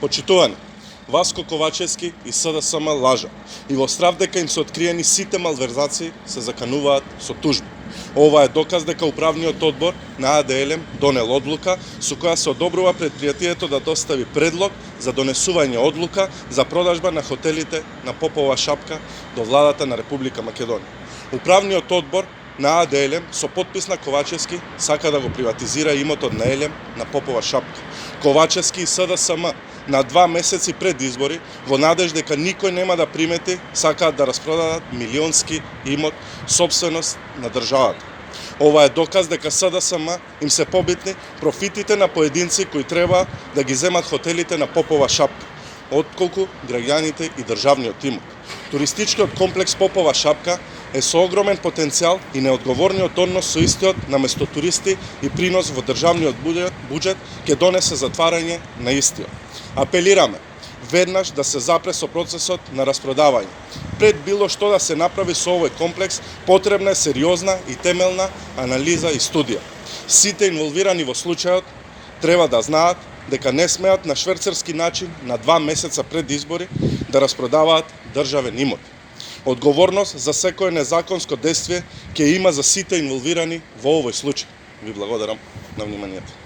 Почитувани, Васко Ковачевски и СДСМ лажа и во страв дека им се откриени сите малверзации се закануваат со тужба. Ова е доказ дека управниот одбор на АДЛМ донел одлука со која се одобрува предпријатието да достави предлог за донесување одлука за продажба на хотелите на Попова шапка до владата на Република Македонија. Управниот одбор на АДЛМ со подпис на Ковачевски сака да го приватизира имотот на ЕЛМ на Попова шапка. Ковачевски и СДСМ на 2 месеци пред избори, во надеж дека никој нема да примети, сакаат да распродадат милионски имот собственост на државата. Ова е доказ дека СДСМ им се побитни профитите на поединци кои треба да ги земат хотелите на Попова шапка, отколку граѓаните и државниот имот. Туристичкиот комплекс Попова шапка е со огромен потенцијал и неодговорниот однос со истиот наместо туристи и принос во државниот буџет ќе донесе затварање на истиот. Апелираме веднаш да се запре со процесот на распродавање. Пред било што да се направи со овој комплекс, потребна е сериозна и темелна анализа и студија. Сите инволвирани во случајот треба да знаат дека не смеат на шверцерски начин на 2 месеца пред избори да распродаваат државен имот. Одговорност за секое незаконско действие ќе има за сите инволвирани во овој случај. Ви благодарам на вниманието.